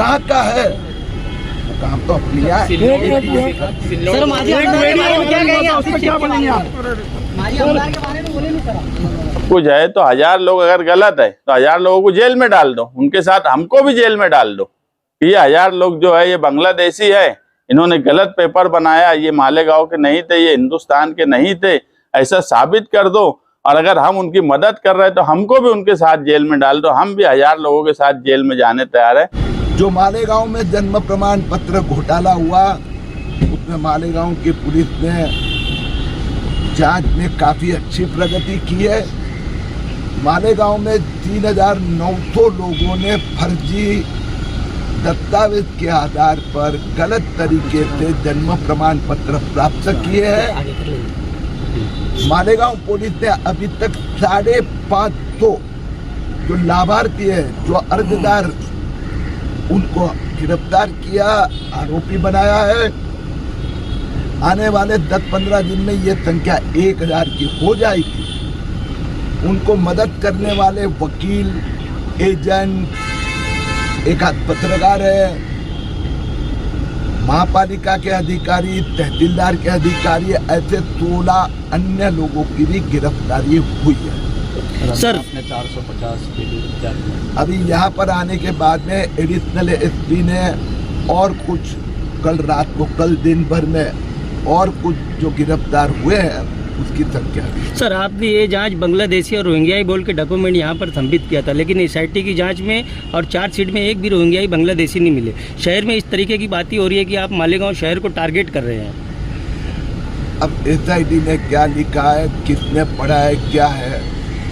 कहाँ का है, काम तो अपनी है। सर माजी आमदार के बारे में क्या कहेंगे, उस पर क्या बोलेंगे आप? माजी आमदार के बारे में बोले नहीं सर। कुछ है तो 1000 लोग अगर गलत है तो 1000 लोगों को जेल में डाल दो, उनके साथ हमको भी जेल में डाल दो। ये 1000 लोग जो है ये बांग्लादेशी है, इन्होंने गलत पेपर बनाया, ये मालेगांव के नहीं थे, ये हिंदुस्तान के नहीं थे, ऐसा साबित कर दो। और अगर हम उनकी मदद कर रहे हैं तो हमको भी उनके साथ जेल में डाल दो, हम भी 1000 लोगों के साथ जेल में जाने तैयार है। जो मालेगांव में जन्म प्रमाण पत्र घोटाला हुआ, उसमें मालेगांव की पुलिस ने जांच में काफी अच्छी प्रगति की है। मालेगांव में 3900 लोगों ने फर्जी दस्तावेज के आधार पर गलत तरीके से जन्म प्रमाण पत्र प्राप्त किए हैं। मालेगांव पुलिस ने अभी तक 550 जो लाभार्थी है, जो अर्जदार, उनको गिरफ्तार किया, आरोपी बनाया है। आने वाले 10-15 दिन में ये संख्या 1000 की हो जाएगी। उनको मदद करने वाले वकील, एजेंट, एक आध पत्रकार है, महापालिका के अधिकारी, तहसीलदार के अधिकारी, ऐसे 16 अन्य लोगों की भी गिरफ्तारी हुई है। सर 450 अभी यहाँ पर आने के बाद में एडिशनल एसपी ने और कुछ कल दिन भर में और कुछ जो गिरफ्तार हुए हैं उसकी संख्या भी। सर आपने ये जांच बांग्लादेशी और रोहिंग्याई बोल के डॉक्यूमेंट यहाँ पर संबित किया था, लेकिन एसआईटी की जांच में और चार्जशीट में एक भी रोहिंग्याई बांग्लादेशी नहीं मिले। शहर में इस तरीके की बातें हो रही है कि आप मालेगांव शहर को टारगेट कर रहे हैं। अब एसआईटी ने क्या लिखा है, किसने पढ़ा है, क्या है,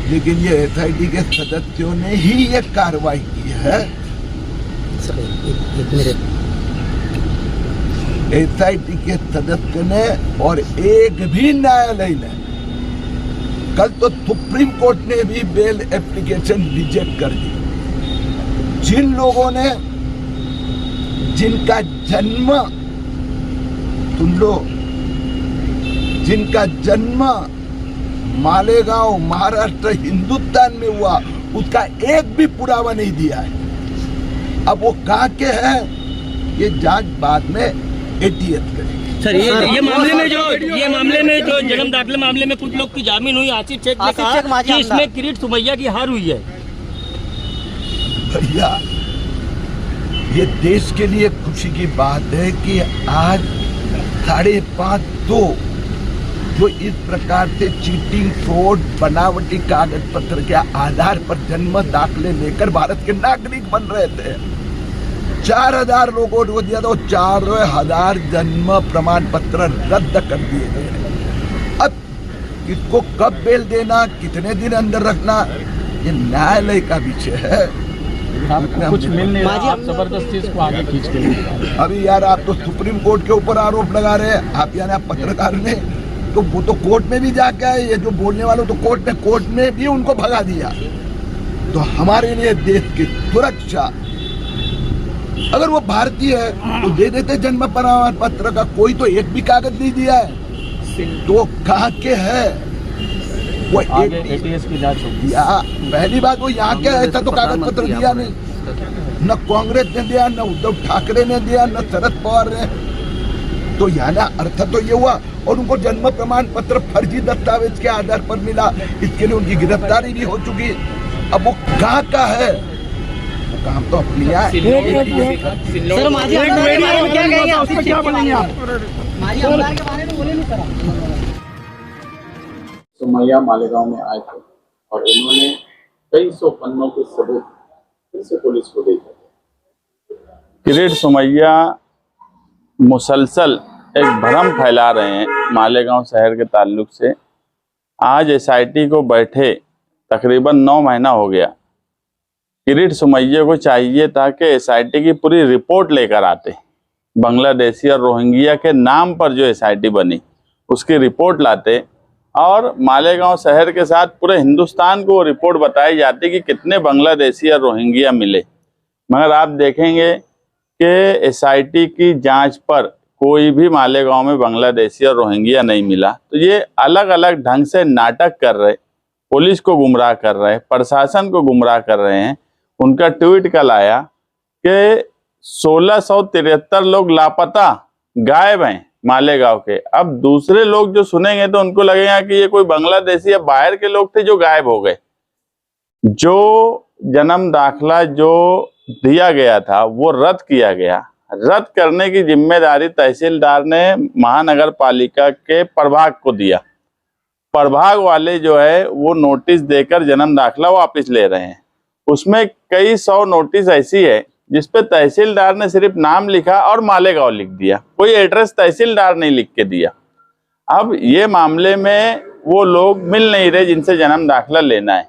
लेकिन ये एसआईटी के सदस्यों ने ही ये कार्रवाई की है। एसआईटी के सदस्य ने, और एक भी न्यायालय ने, कल तो सुप्रीम कोर्ट ने भी बेल एप्लीकेशन रिजेक्ट कर दी। जिन लोगों ने, जिनका जन्म, सुन लो, जिनका जन्म मालेगांव महाराष्ट्र हिंदुस्तान में हुआ, उसका एक भी पुरावा नहीं दिया है। अब वो कहाँ के हैं, ये जांच बाद में एटीएस करेगी। सर ये मामले में जो जन्म दाखिले मामले में कुछ लोग की जामीन हुई, आसिफ शेख ने कहा कि इसमें किरीट सुमैया की हार हुई है। भैया, ये देश के लिए खुशी की बात है कि आज 550 जो इस प्रकार से चीटिंग, फ्रॉड, बनावटी कागज पत्र के आधार पर जन्म दाखिले लेकर भारत के नागरिक बन रहे थे, 4000 लोगों को दिया था, 4000 जन्म प्रमाण पत्र रद्द कर दिए गए। अब किसको कब बेल देना, कितने दिन अंदर रखना, ये न्यायालय का विषय है। कुछ मिल नहीं रहा, आप जबरदस्ती इसको आगे खींच के। अभी यार आप तो सुप्रीम कोर्ट के ऊपर आरोप लगा रहे हैं, आप यानी आप पत्रकार ने, तो वो तो कोर्ट में भी जाके आए, ये जो बोलने वालों तो कोर्ट में भी उनको भगा दिया। तो हमारे लिए देश की सुरक्षा, अगर वो भारतीय है तो दे देते जन्म प्रमाण पत्र का, कोई तो एक भी कागज नहीं दिया है, तो कहाँ के है वो? एटीएस की जांच होगी। पहली बात, वो यहाँ के ऐसा तो कागज पत्र दिया नहीं, न कांग्रेस ने दिया, न उद्धव ठाकरे ने दिया, न शरद पवार ने। तो यहाँ ना अर्थ तो ये हुआ, और उनको जन्म प्रमाण पत्र फर्जी दस्तावेज के आधार पर मिला, इसके लिए उनकी गिरफ्तारी भी हो चुकी। अब वो कहाँ का है, वो काम तो अपनी है। सर माजी आमदार के बारे में क्या कहेंगे, उस पर क्या बोलेंगे आप? माजी आमदार के बारे में बोले नहीं सर। सुमैया मालेगांव में आए थे और इन्होंने कई सौ पन्नों के सबूत फिर से पुलिस को दे दिए। किरीट सुमैया मुसलसल एक भ्रम फैला रहे हैं मालेगांव शहर के ताल्लुक से। आज एसआईटी को बैठे तकरीबन 9 महीना हो गया। किरीट सुमैया को चाहिए था कि एसआईटी की पूरी रिपोर्ट लेकर आते, बांग्लादेशी और रोहिंग्या के नाम पर जो एसआईटी बनी उसकी रिपोर्ट लाते, और मालेगांव शहर के साथ पूरे हिंदुस्तान को वो रिपोर्ट बताई जाती कि कितने बांग्लादेशी और रोहिंग्या मिले। मगर आप देखेंगे कि एसआईटी की जांच पर कोई भी मालेगांव में बांग्लादेशी और रोहिंग्या नहीं मिला। तो ये अलग अलग ढंग से नाटक कर रहे, पुलिस को गुमराह कर रहे, प्रशासन को गुमराह कर रहे हैं। उनका ट्वीट कल आया कि 1673 लोग लापता गायब हैं मालेगांव के। अब दूसरे लोग जो सुनेंगे तो उनको लगेगा कि ये कोई बांग्लादेशी या बाहर के लोग थे जो गायब हो गए। जो जन्म दाखला जो दिया गया था वो रद्द किया गया। रद्द करने की जिम्मेदारी तहसीलदार ने महानगर पालिका के प्रभाग को दिया। प्रभाग वाले जो है वो नोटिस देकर जन्म दाखला वापस ले रहे हैं। उसमें कई 100 नोटिस ऐसी है जिसपे तहसीलदार ने सिर्फ नाम लिखा और मालेगांव लिख दिया, कोई एड्रेस तहसीलदार नहीं लिख के दिया। अब ये मामले में वो लोग मिल नहीं रहे जिनसे जन्म दाखला लेना है।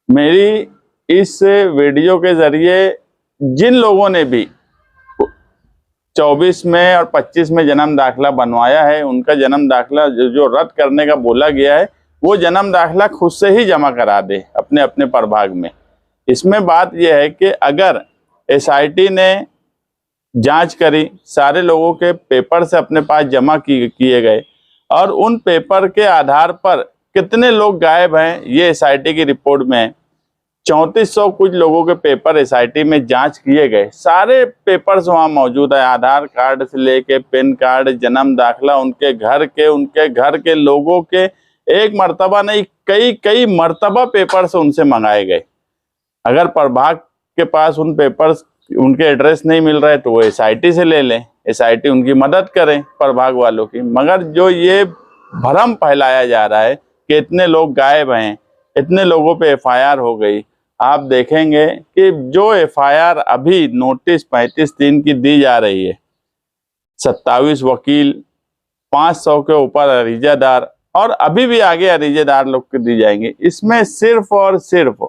मेरी इस वीडियो के जरिए जिन लोगों ने भी 24 में और 25 में जन्म दाखला बनवाया है, उनका जन्म दाखला जो रद्द करने का बोला गया है वो जन्म दाखला खुद से ही जमा करा दे अपने अपने प्रभाग में। इसमें बात यह है कि अगर एसआईटी ने जांच करी, सारे लोगों के पेपर से अपने पास जमा किए गए और उन पेपर के आधार पर कितने लोग गायब हैं ये एसआईटी की रिपोर्ट में है। 3400 कुछ लोगों के पेपर एसआईटी में जांच किए गए, सारे पेपर्स वहां मौजूद है, आधार कार्ड से लेके पैन कार्ड, जन्म दाखला, उनके घर के लोगों के एक मर्तबा नहीं कई मर्तबा पेपर्स उनसे मंगाए गए। अगर प्रभाग के पास उन पेपर्स उनके एड्रेस नहीं मिल रहा है तो वो एसआईटी से ले लें, एसआईटी उनकी मदद करें प्रभाग वालों की। मगर जो ये भ्रम फैलाया जा रहा है कि इतने लोग गायब हैं, इतने लोगों पे एफआईआर हो गई, आप देखेंगे कि जो एफआईआर अभी नोटिस 35 दिन की दी जा रही है, 27 वकील, 500 के ऊपर अरीजादार और अभी भी आगे अरीजेदार लोग को दी जाएंगे। इसमें सिर्फ और सिर्फ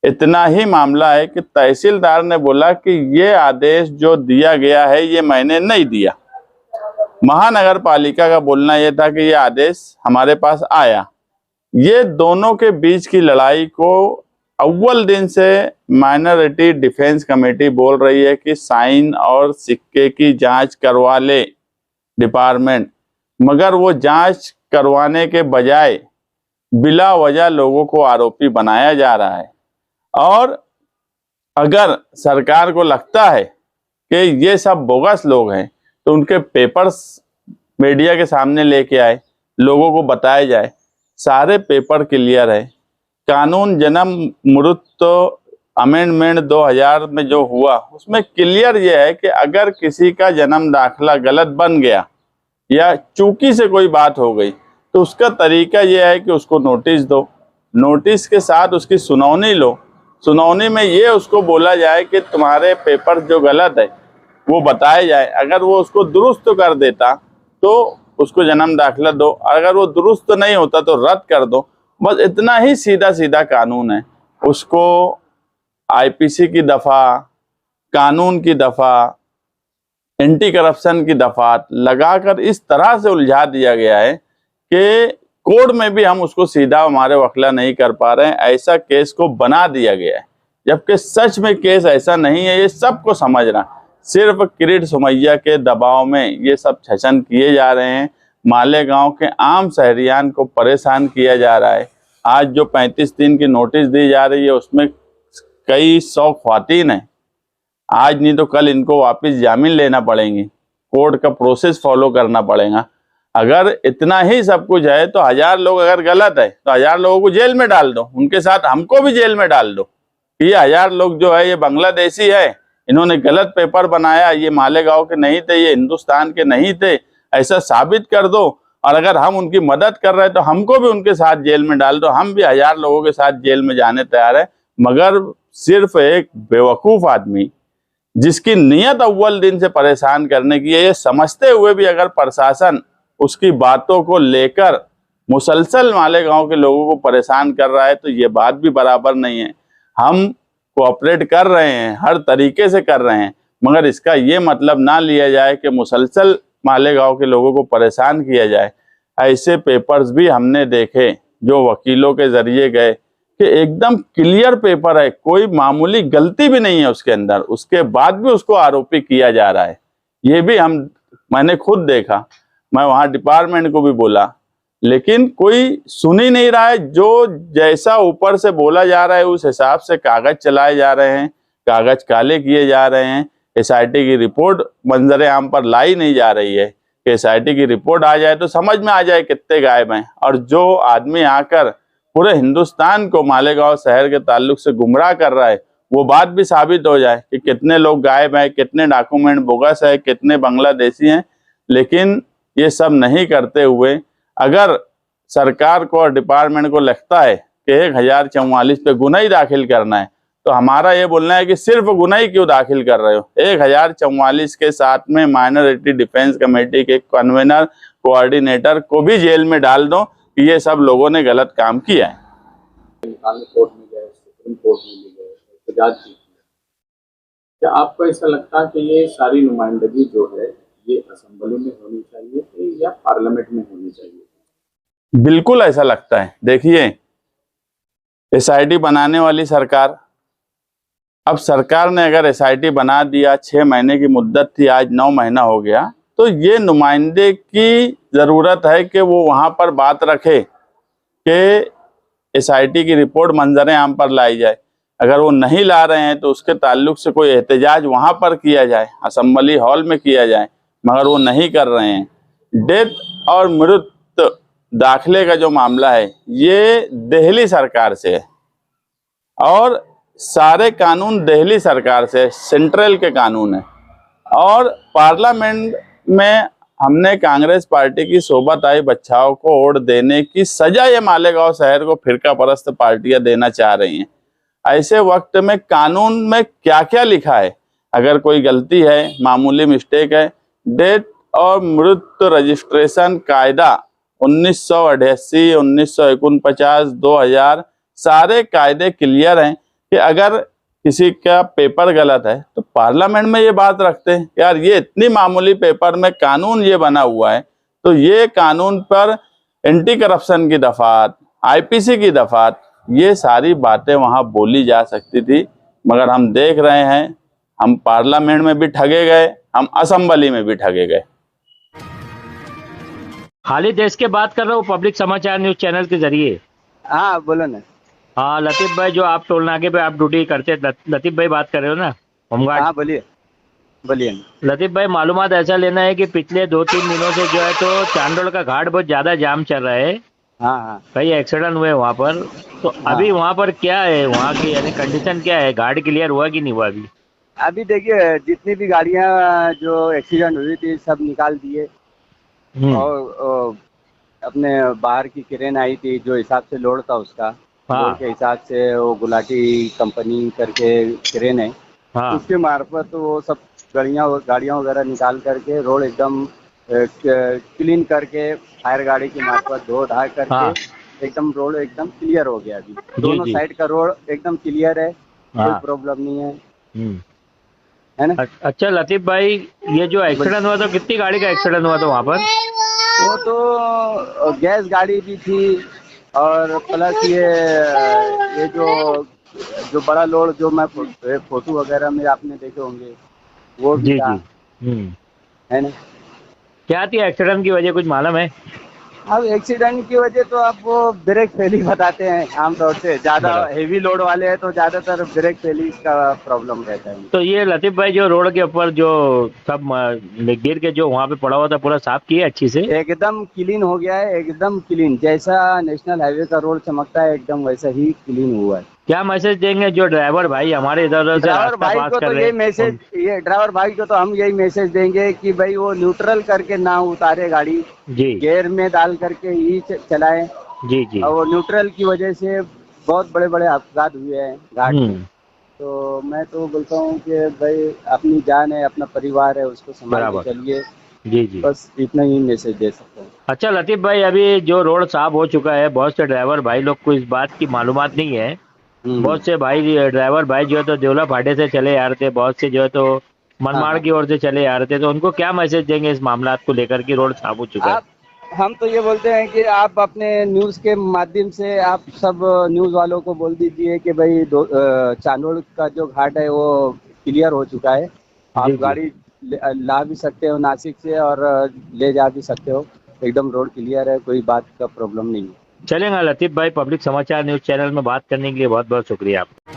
इतना ही मामला है कि तहसीलदार ने बोला कि ये आदेश जो दिया गया है ये मैंने नहीं दिया। महानगर पालिका का बोलना यह था कि ये आदेश हमारे पास आया। ये दोनों के बीच की लड़ाई को अव्वल दिन से माइनॉरिटी डिफेंस कमेटी बोल रही है कि साइन और सिक्के की जांच करवा ले डिपार्टमेंट, मगर वो जांच करवाने के बजाय बिला वजह लोगों को आरोपी बनाया जा रहा है। और अगर सरकार को लगता है कि ये सब बोगस लोग हैं तो उनके पेपर्स मीडिया के सामने लेके आए, लोगों को बताया जाए, सारे पेपर क्लियर है। कानून जन्म मृत्यु अमेंडमेंट 2000 में जो हुआ उसमें क्लियर ये है कि अगर किसी का जन्म दाखला गलत बन गया या चूकी से कोई बात हो गई तो उसका तरीका यह है कि उसको नोटिस दो, नोटिस के साथ उसकी सुनौनी लो। सुनौनी में ये उसको बोला जाए कि तुम्हारे पेपर जो गलत है वो बताए जाए। अगर वो उसको दुरुस्त कर देता तो उसको जन्म दाखला दो, अगर वो दुरुस्त नहीं होता तो रद्द कर दो। बस इतना ही सीधा सीधा कानून है। उसको आईपीसी की दफा, कानून की दफा, एंटी करप्शन की दफा लगाकर इस तरह से उलझा दिया गया है कि कोर्ट में भी हम उसको सीधा हमारे वकीला नहीं कर पा रहे हैं। ऐसा केस को बना दिया गया है, जबकि सच में केस ऐसा नहीं है। ये सबको समझना, सिर्फ किरीट सोमैया के दबाव में ये सब छचन किए जा रहे हैं। मालेगांव के आम शहरियान को परेशान किया जा रहा है। आज जो 35 दिन की नोटिस दी जा रही है उसमें कई 100 ख्वातीन हैं। आज नहीं तो कल इनको वापस जामीन लेना पड़ेंगी, कोर्ट का प्रोसेस फॉलो करना पड़ेगा। अगर इतना ही सब कुछ है तो 1000 लोग अगर गलत है तो 1000 लोगों को जेल में डाल दो, उनके साथ हमको भी जेल में डाल दो। ये 1000 लोग जो है ये बांग्लादेशी है, इन्होंने गलत पेपर बनाया, ये मालेगांव के नहीं थे, ये हिंदुस्तान के नहीं थे, ऐसा साबित कर दो। और अगर हम उनकी मदद कर रहे हैं तो हमको भी उनके साथ जेल में डाल दो। हम भी 1000 लोगों के साथ जेल में जाने तैयार है। मगर सिर्फ एक बेवकूफ आदमी जिसकी नीयत अव्वल दिन से परेशान करने की है, ये समझते हुए भी अगर प्रशासन उसकी बातों को लेकर मुसलसल मालेगांव के लोगों को परेशान कर रहा है तो ये बात भी बराबर नहीं है। हम कोऑपरेट कर रहे हैं, हर तरीके से कर रहे हैं, मगर इसका ये मतलब ना लिया जाए कि मुसलसल मालेगांव के लोगों को परेशान किया जाए। ऐसे पेपर्स भी हमने देखे जो वकीलों के जरिए गए कि एकदम क्लियर पेपर है, कोई मामूली गलती भी नहीं है उसके अंदर, उसके बाद भी उसको आरोपी किया जा रहा है। ये भी मैंने खुद देखा, मैं वहाँ डिपार्टमेंट को भी बोला, लेकिन कोई सुन ही नहीं रहा है। जो जैसा ऊपर से बोला जा रहा है उस हिसाब से कागज चलाए जा रहे हैं, कागज काले किए जा रहे हैं। SIT की रिपोर्ट मंजरे आम पर लाई नहीं जा रही है कि SIT की रिपोर्ट आ जाए तो समझ में आ जाए कितने गायब हैं। और जो आदमी आकर पूरे हिंदुस्तान को मालेगांव शहर के ताल्लुक से गुमराह कर रहा है, वो बात भी साबित हो जाए कि कितने लोग गायब हैं, कितने डॉक्यूमेंट बोगस है, कितने बांग्लादेशी हैं। लेकिन ये सब नहीं करते हुए अगर सरकार को और डिपार्टमेंट को लगता है कि 1044 पे गुना ही दाखिल करना है, तो हमारा ये बोलना है कि सिर्फ गुना ही क्यों दाखिल कर रहे हो। 1044 के साथ में माइनॉरिटी डिफेंस कमेटी के कन्वीनर, कोऑर्डिनेटर को भी जेल में डाल दो कि ये सब लोगों ने गलत काम किया है। कोर्ट में गए, सुप्रीम कोर्ट में भी गए, एहतजाज भी किया। क्या आपको ऐसा लगता है कि ये सारी नुमाइंदगी जो है ये असेंबली में होनी चाहिए थी या पार्लियामेंट में होनी चाहिए? बिल्कुल ऐसा लगता है। देखिए, SIT बनाने वाली सरकार, अब सरकार ने अगर SIT बना दिया, 6 महीने की मुद्दत थी, आज 9 महीना हो गया, तो ये नुमाइंदे की जरूरत है कि वो वहां पर बात रखे कि SIT की रिपोर्ट मंजरे आम पर लाई जाए। अगर वो नहीं ला रहे हैं तो उसके ताल्लुक से कोई एहतजाज वहां पर किया जाए, असेंबली हॉल में किया जाए, मगर वो नहीं कर रहे हैं। डेथ और मृत दाखिले का जो मामला है ये दिल्ली सरकार से है और सारे कानून दिल्ली सरकार से, सेंट्रल के कानून है। और पार्लियामेंट में हमने कांग्रेस पार्टी की सोबत आई बच्चाओं को वोट देने की सजा ये मालेगांव शहर को फिरका परस्त पार्टियां देना चाह रही हैं। ऐसे वक्त में कानून में क्या क्या लिखा है, अगर कोई गलती है, मामूली मिस्टेक है, डेथ और मृत्यु रजिस्ट्रेशन कायदा 1988, 1949, 2000 सारे कायदे क्लियर हैं कि अगर किसी का पेपर गलत है तो पार्लियामेंट में ये बात रखते हैं। यार ये इतनी मामूली पेपर में कानून ये बना हुआ है, तो ये कानून पर एंटी करप्शन की दफात, IPC की दफात, ये सारी बातें वहां बोली जा सकती थी। मगर हम देख रहे हैं, हम पार्लियामेंट में भी ठगे गए, हम असेंबली में भी ठगे गए। हाल ही देश के बात कर रहा हूँ पब्लिक समाचार न्यूज चैनल के जरिए। हाँ बोलो ना। हाँ लतीफ भाई, जो आप टोल नाके पे आप ड्यूटी करते, लतीफ भाई बात कर रहे हो ना, होमगार्ड? हाँ बोलिए बोलिए। लतीफ भाई, मालूमात ऐसा लेना है कि पिछले 2-3 दिनों से जो है तो चांदोड़ का घाट बहुत ज्यादा जाम चल रहा है। हाँ हाँ कई एक्सीडेंट हुए वहाँ पर, तो अभी वहाँ पर क्या है, वहाँ की यानी कंडीशन क्या है? घाट क्लियर हुआ कि नहीं हुआ अभी? अभी देखिए, जितनी भी गाड़ियाँ जो एक्सीडेंट हुई थी सब निकाल दिए। और अपने बाहर की क्रेन आई थी, जो हिसाब से लोड था उसका, लोड के हिसाब से वो गुलाटी कंपनी करके क्रेन है, उसके मार्फत वो सब गाड़ियाँ वगैरह निकाल करके रोड एकदम क्लीन करके फायर गाड़ी की मार्फत धो धा करके एकदम रोड एकदम क्लियर हो गया। अभी दोनों साइड का रोड एकदम क्लियर है, कोई प्रॉब्लम नहीं है ना। अच्छा लतीफ भाई, ये जो एक्सीडेंट हुआ था, कितनी गाड़ी का एक्सीडेंट हुआ था वहाँ पर? वो तो गैस गाड़ी भी थी और प्लस ये जो बड़ा लोड जो मैं फोटो वगैरह में आपने देखे होंगे वो भी था, है ना। क्या थी एक्सीडेंट की वजह, कुछ मालूम है? अब एक्सीडेंट की वजह तो आप वो ब्रेक फेलिंग बताते हैं आमतौर से, ज्यादा हेवी लोड वाले हैं तो ज्यादातर ब्रेक फेलिंग का प्रॉब्लम रहता है। तो ये लतीफ भाई, जो रोड के ऊपर जो सब गिर के जो वहाँ पे पड़ा हुआ था, पूरा साफ किया अच्छी से? एकदम क्लीन हो गया है, एकदम क्लीन, जैसा नेशनल हाईवे का रोड चमकता है एकदम वैसा ही क्लीन हुआ है। क्या मैसेज देंगे जो ड्राइवर भाई हमारे इधर से ड्राइवर भाई को तो ये मैसेज, ये ड्राइवर भाई को तो हम यही मैसेज देंगे कि भाई वो न्यूट्रल करके ना उतारे गाड़ी, जी, गियर में डाल करके ही चलाए। जी। और वो न्यूट्रल की वजह से बहुत बड़े बड़े अपघात हुए हैं घाट में। तो मैं तो बोलता हूँ कि भाई अपनी जान है, अपना परिवार है, उसको संभाल के चलिए। जी, बस इतना ही मैसेज दे सकता हूँ। अच्छा लतीफ भाई, अभी जो रोड साफ हो चुका है, बहुत से ड्राइवर भाई लोग को इस बात की मालूमात नहीं है। बहुत से ड्राइवर भाई जो है तो देवला फाटे से चले आ रहे थे, बहुत से जो है तो मनमाड़ की ओर से चले आ रहे थे, तो उनको क्या मैसेज देंगे इस मामला को लेकर कि रोड साफ हो चुका है? हम तो ये बोलते हैं कि आप अपने न्यूज़ के माध्यम से आप सब न्यूज़ वालों को बोल दीजिए कि भाई चांदोड़ का जो घाट है वो क्लियर हो चुका है। आप गाड़ी ला भी सकते हो नासिक से और ले जा भी सकते हो, एकदम रोड क्लियर है, कोई बात का प्रॉब्लम नहीं है। चलेगा लतीफ भाई, पब्लिक समाचार न्यूज चैनल में बात करने के लिए बहुत बहुत शुक्रिया आपका।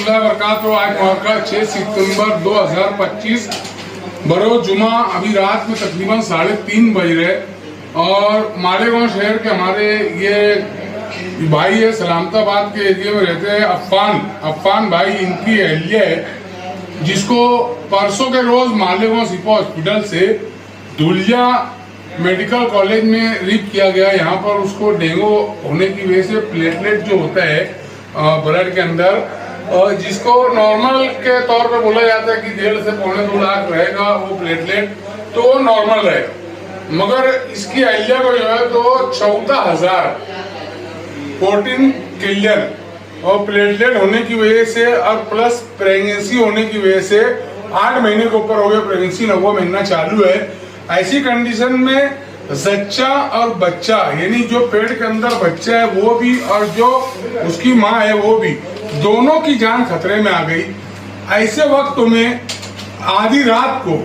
वरकत। आज मौका 6 सितंबर 2025 बरोज जुमा। अभी रात में तकरीबन 3:30 बज रहे और मालेगांव शहर के हमारे ये भाई है, सलामताबाद के एरिया में रहते हैं, अफ़ान भाई, इनकी अहलिया है जिसको परसों के रोज मालेगांव सिपा हॉस्पिटल से धुलिया मेडिकल कॉलेज में रिप किया गया। यहाँ पर उसको डेंगू होने की वजह से प्लेटलेट जो होता है ब्लड के अंदर, जिसको नॉर्मल के तौर पे बोला जाता है कि 1.5 से पौने 2 लाख रहेगा वो प्लेटलेट, तो वो नॉर्मल रहेगा। मगर इसकी अहलिया को जो है तो 14,000 14 किलियन और प्लेटलेट होने की वजह से और प्लस प्रेगनेंसी होने की वजह से 8 महीने के ऊपर हो गया, प्रेगनेंसी 9वां महीना चालू है। ऐसी कंडीशन में जच्चा और बच्चा यानी जो पेट के अंदर बच्चा है वो भी और जो उसकी माँ है वो भी, दोनों की जान खतरे में आ गई। ऐसे वक्त में आधी रात को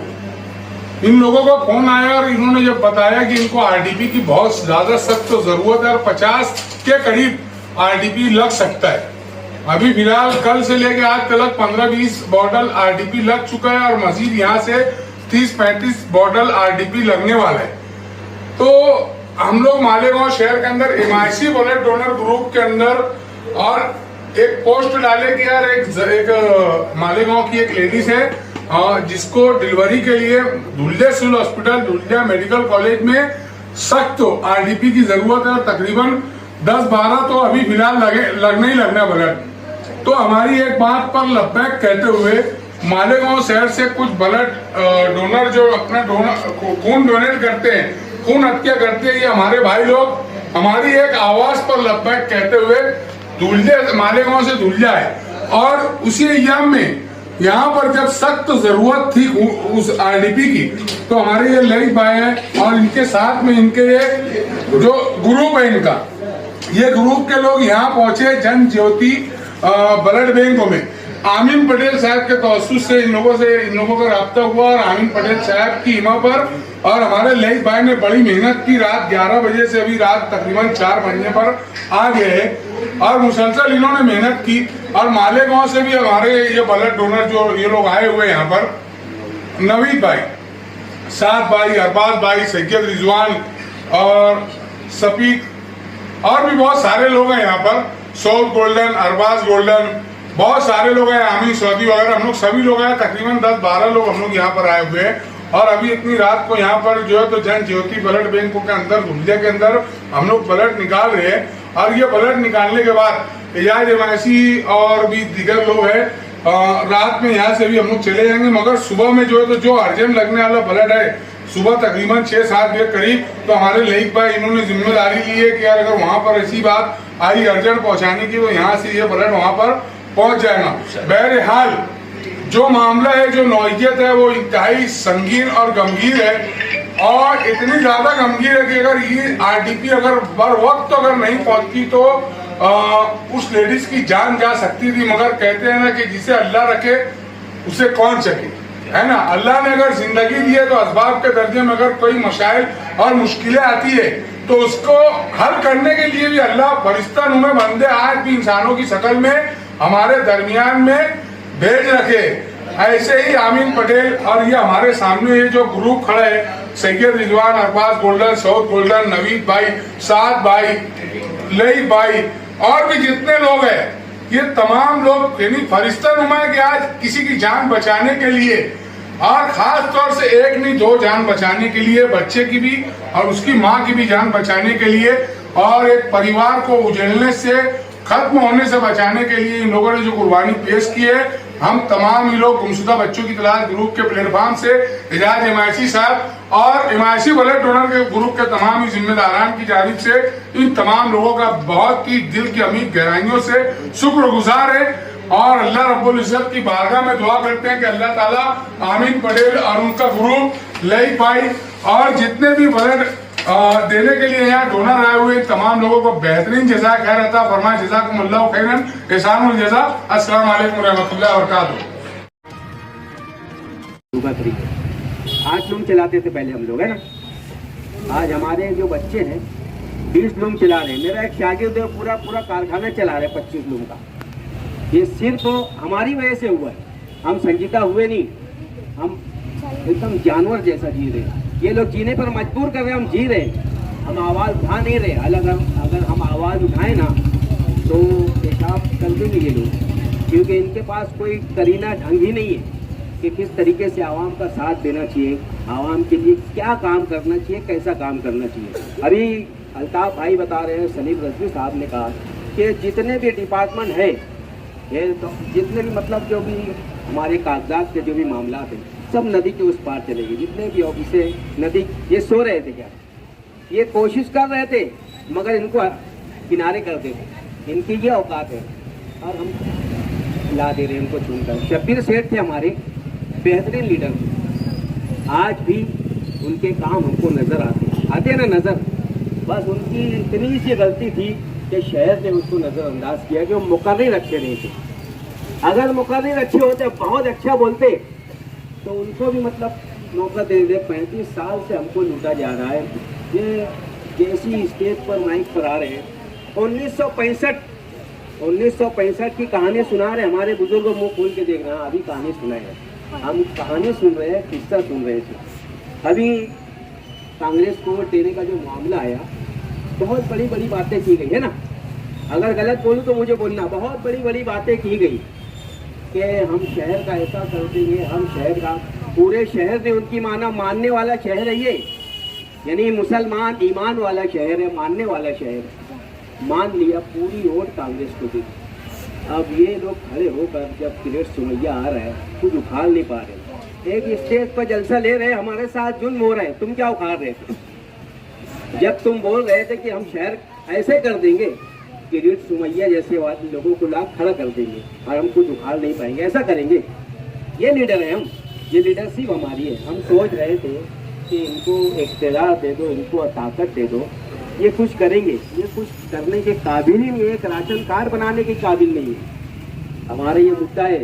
इन लोगों का फोन आया और इन्होंने जब बताया कि इनको आरडीपी की बहुत ज्यादा सख्त जरूरत है और 50 के करीब आरडीपी लग सकता है। अभी फिलहाल कल से लेकर आज तक 15-20 बॉटल आरडीपी लग चुका है और मजीद यहाँ से 30-35 बॉटल आरडीपी लगने वाला है। तो हम लोग मालेगांव शहर के अंदर एमआईसी ब्लड डोनर ग्रुप के अंदर और एक पोस्ट डाले कि यार एक मालेगांव की एक लेडीज है जिसको डिलीवरी के लिए Dhulia civil hospital, Dhulia medical college में सख्त आरडीपी की जरूरत है और तकरीबन 10-12 तो अभी फिलहाल लगना ही लगना ब्लड। तो हमारी एक बात पर लब्बैक कहते हुए मालेगांव शहर से कुछ ब्लड डोनर जो अपना खून डोनेट करते हैं, खून हत्या करते हैं, ये हमारे भाई लोग हमारी एक आवाज पर लब्बैक कहते हुए धुलिया मालेगांव से धुलिया है और उसी एग्जाम में यहाँ पर जब सख्त जरूरत थी उस आरडीपी की तो हमारे ये ललित भाई हैं और इनके साथ में इनके ये जो ग्रुप है इनका, ये ग्रुप के लोग यहाँ पहुंचे जन ज्योति ब्लड बैंकों में। आमीन पटेल साहब के तवस्सुस से इन लोगों का राब्ता हुआ और आमीन पटेल साहब की हिमा पर और हमारे ललित भाई ने बड़ी मेहनत की। रात 11 बजे से अभी रात तकरीबन 4 बजने पर आ गए और मुसलसल इन्होंने मेहनत की और मालेगांव से भी हमारे ये ब्लड डोनर जो ये लोग आए हुए यहाँ पर, नवीद भाई, साद भाई, अरबाज भाई, सैयद रिजवान और सफीक और भी बहुत सारे लोग हैं यहाँ पर, सौद गोल्डन, अरबाज गोल्डन, बहुत सारे लोग हैं, आमिर सऊदी वगैरह, हम लोग सभी लोग हैं, तकरीबन 10-12 लोग हम लोग यहाँ पर आए हुए हैं। और अभी इतनी रात को यहाँ पर जो है तो जन ज्योति ब्लड बैंक के अंदर धुलिया के अंदर हम लोग ब्लड निकाल रहे हैं और ये ब्लड निकालने के बाद एजाज एमआईसी और भी दीगर लोग हैं, रात में यहाँ से भी हम लोग चले जाएंगे। मगर सुबह में जो है तो जो अर्जेंट लगने वाला ब्लड है सुबह तकरीबन 6-7 बजे करीब, तो हमारे ललित भाई इन्होंने जिम्मेदारी ली है कि यार अगर वहाँ पर ऐसी बात आई अर्जेंट पहुँचाने की तो यहाँ से ये ब्लड वहाँ पर पहुँच जाएगा। बहरहाल जो मामला है, जो नौइयत है वो इंतहाई संगीन और गंभीर है और इतनी ज्यादा गंभीर है कि अगर ये आरडीपी अगर बर वक्त अगर नहीं पहुंचती तो उस लेडीज की जान जा सकती थी। मगर कहते हैं ना कि जिसे अल्लाह रखे उसे कौन सके, है ना। अल्लाह ने अगर जिंदगी दी है तो असबाब के दर्जे में अगर कोई मशाइल और मुश्किलें आती है तो उसको हल करने के लिए भी अल्लाह फरिश्ता नुमे बंदे आज भी इंसानों की शक्ल में हमारे दरमियान में भेज रखे। ऐसे ही आमीन पटेल और ये हमारे सामने ये जो ग्रुप खड़ा है, सैयद रिजवान, अरबाज गोल्डन, सऊद गोल्डन, नवीद भाई, साद भाई, ललित भाई और भी जितने लोग हैं, ये तमाम लोग यानी फरिश्ता नुमा है कि आज किसी की जान बचाने के लिए और खास तौर से एक नहीं 2 जान बचाने के लिए, बच्चे की भी और उसकी माँ की भी जान बचाने के लिए और एक परिवार को उजड़ने से, खत्म होने से बचाने के लिए इन लोगों ने जो कुर्बानी पेश की है। हम तमाम ये लोग गुमशुदा बच्चों की तलाश ग्रुप के प्लेटफॉर्म से एजाज एमआईसी साहब और एमआईसी ब्लड डोनर के ग्रुप के तमाम ही जिम्मेदारान की जानिब से इन तमाम लोगों का बहुत ही दिल की अमीर गहराइयों से शुक्रगुजार है और अल्लाह रब्बुल इज्जत की बारगाह में दुआ करते हैं कि अल्लाह ताला आमीन पटेल और उनका ग्रुप, ललित भाई और जितने भी ब्लड देने के लिए यहाँ डोनर आए हुए तमाम लोगों को बेहतरीन जज़ा खैर अता फरमाए। जज़ाकुमुल्लाहु खैरन, एहसानुल जज़ा। अस्सलाम वालेकुम रहमतुल्लाहि व बरकातुहू। 8 लूम चलाते थे पहले हम लोग, है ना। आज हमारे जो बच्चे हैं 20 लूम चला रहे हैं। मेरा एक शागिर्द है पूरा कारखाना चला रहे 25 लूम का। ये सिर्फ हमारी वजह से हुआ है, हम संजीदा हुए नहीं, हम एकदम जानवर जैसा जी रहे हैं। ये लोग जीने पर मजबूर कर रहे हैं, हम जी रहे हैं, हम आवाज़ उठा नहीं रहे। अगर हम आवाज़ उठाएं ना तो पेशाब कर देंगे ये लोग, क्योंकि इनके पास कोई करीना ढंग ही नहीं है कि किस तरीके से आवाम का साथ देना चाहिए, आवाम के लिए क्या काम करना चाहिए, कैसा काम करना चाहिए। अभी अल्ताफ भाई बता रहे हैं, सलीम रजवी साहब ने कहा कि जितने भी डिपार्टमेंट है, ये तो जितने भी मतलब जो भी हमारे कागजात के जो भी मामला हैं, सब नदी के उस पार चलेगी। जितने भी ऑफिसे नदी, ये सो रहे थे क्या, ये कोशिश कर रहे थे मगर इनको किनारे कर देते, इनकी ये औकात है और हम ला दे रहे हैं इनको चुनकर। शब्बीर सेठ थे हमारे बेहतरीन लीडर, आज भी उनके काम हमको नज़र आते ना नज़र, बस उनकी इतनी सी गलती थी कि शहर ने उसको नज़रअंदाज किया कि वो मुकर्रिर अच्छे नहीं थे। अगर मुकर्रिर अच्छे होते, बहुत अच्छा बोलते, तो उनको भी मतलब मौका दे दे। 35 साल से हमको लूटा जा रहा है। ये जैसी स्टेज पर माइक पर आ रहे हैं, 1965 की कहानी सुना रहे, हमारे बुजुर्ग मुँह खोल के देख रहे हैं, अभी कहानी सुनाए, हम कहानी सुन रहे हैं, किस्सा सुन रहे थे। अभी कांग्रेस को वोट देने का जो मामला आया, बहुत बड़ी बड़ी बातें की गई है ना, अगर गलत बोलूँ तो मुझे बोलना, बहुत बड़ी बड़ी बातें की गई कि हम शहर का ऐसा कर देंगे, हम शहर का, पूरे शहर ने उनकी मानने वाला शहर है ये, यानी मुसलमान ईमान वाला शहर है, मानने वाला शहर है। मान लिया, पूरी वोट कांग्रेस को दी। अब ये लोग खड़े होकर जब किरेट सुमैया आ रहा है, कुछ उखाड़ नहीं पा रहे, एक स्टेज पर जलसा ले रहे, हमारे साथ जुल्म हो रहा है, तुम क्या उखाड़ रहे थे? जब तुम बोल रहे थे कि हम शहर ऐसे कर देंगे, किरेट सुमैया जैसे लोगों को लाख खड़ा कर देंगे और हम कुछ उखाड़ नहीं पाएंगे, ऐसा करेंगे? ये लीडर है हम, ये लीडरशिप हमारी है। हम सोच रहे थे कि इनको इख्तियार दे दो, इनको ताकत दे दो, ये कुछ करेंगे, ये कुछ करने के काबिल ही नहीं है, एक राशन कार्ड बनाने के काबिल नहीं है। हमारा ये मुद्दा है,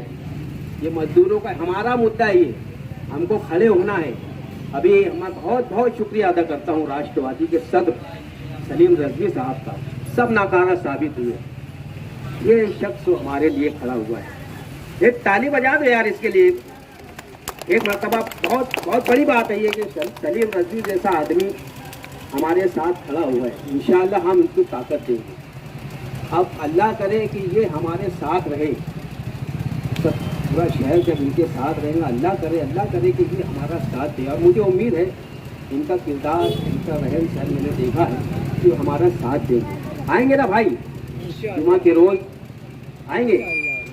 ये मजदूरों का हमारा मुद्दा है, ये हमको खड़े होना है। अभी मैं बहुत बहुत शुक्रिया अदा करता हूँ राष्ट्रवादी के सदर सलीम रजवी साहब का, सब नाकारा साबित हुए। ये शख्स हमारे लिए खड़ा हुआ है, एक ताली बजा दो यार इसके लिए एक मरतबा। बहुत बड़ी बात है ये कि सलीम रजवी जैसा आदमी हमारे साथ खड़ा हुआ है। इंशाअल्लाह हम इनको ताकत देंगे। अब अल्लाह करे कि ये हमारे साथ रहे, सब पूरा शहर जब इनके साथ रहेगा, अल्लाह करे कि ये हमारा साथ दे। और मुझे उम्मीद है इनका किरदार, इनका रहन सहन मैंने देखा है कि हमारा साथ देंगे। आएंगे ना भाई, जुमा के रोज आएंगे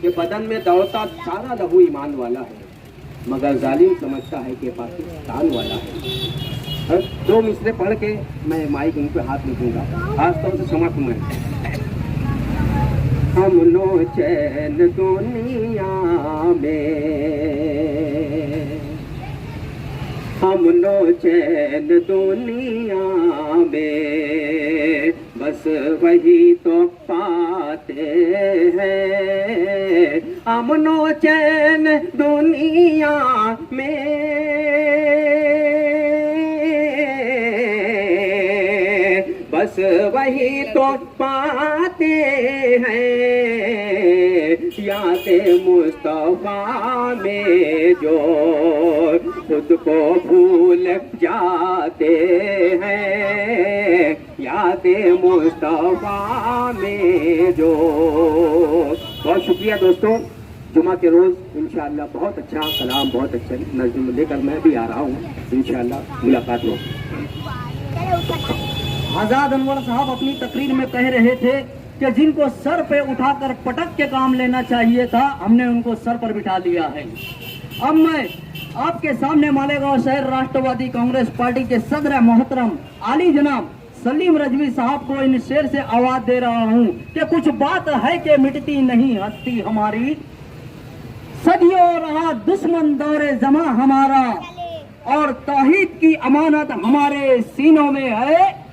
कि बदन में दौड़ता सारा लहू ईमान वाला है, मगर जालिम समझता है कि पाकिस्तान वाला है। 2 मिसरे पढ़ के मैं माइक उन पे हाथ रखूंगा, खास तौर से समझ में। हम लो चैन दुनिया में, हम लो चैन दुनिया में, बस वही तो पाते हैं। अमनो चैन दुनिया में, बस वही तो पाते हैं। याद मुस्तफा में जो खुद को भूल जाते हैं, याद मुस्तफा में जो। बहुत शुक्रिया दोस्तों, जुमा के रोज़ इंशाअल्लाह बहुत अच्छा कलाम, बहुत अच्छा नज़्म लेकर मैं भी आ रहा हूँ। इंशाअल्लाह मुलाकात होगी। आज़ाद अनवर साहब अपनी तकरीर में कह रहे थे कि जिनको सर पे उठाकर पटक के काम लेना चाहिए था, हमने उनको सर पर बिठा लिया है। अब मैं आपके सामने मालेगांव शहर राष्ट्रवादी कांग्रेस पार्टी के सदर मोहतरम आली जनाब सलीम रजवी साहब को इन शेर से आवाज दे रहा हूँ कि कुछ बात है कि मिटती नहीं हस्ती हमारी, सदियों रहा दुश्मन दौरे जमा हमारा, और तौहीद की अमानत हमारे सीनों में है,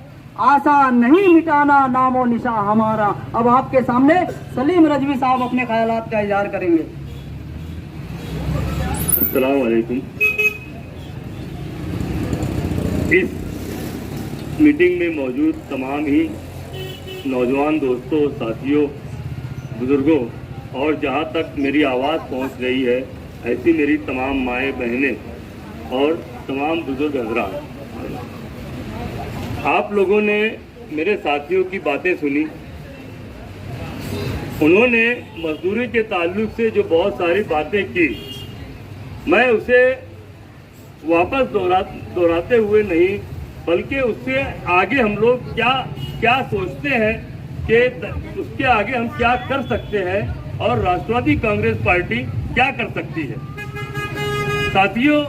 आसान नहीं मिटाना नामो निशा हमारा। अब आपके सामने सलीम रजवी साहब अपने ख्यालात का इजहार करेंगे। अस्सलाम वालेकुम। इस मीटिंग में मौजूद तमाम ही नौजवान दोस्तों, साथियों, बुजुर्गों, और जहाँ तक मेरी आवाज़ पहुँच रही है, ऐसी मेरी तमाम माएँ बहनें और तमाम बुजुर्ग हजरात, आप लोगों ने मेरे साथियों की बातें सुनी। उन्होंने मजदूरी के ताल्लुक से जो बहुत सारी बातें की, मैं उसे वापस दोहराते हुए नहीं, बल्कि उससे आगे हम लोग क्या सोचते हैं कि उसके आगे हम क्या कर सकते हैं और राष्ट्रवादी कांग्रेस पार्टी क्या कर सकती है। साथियों,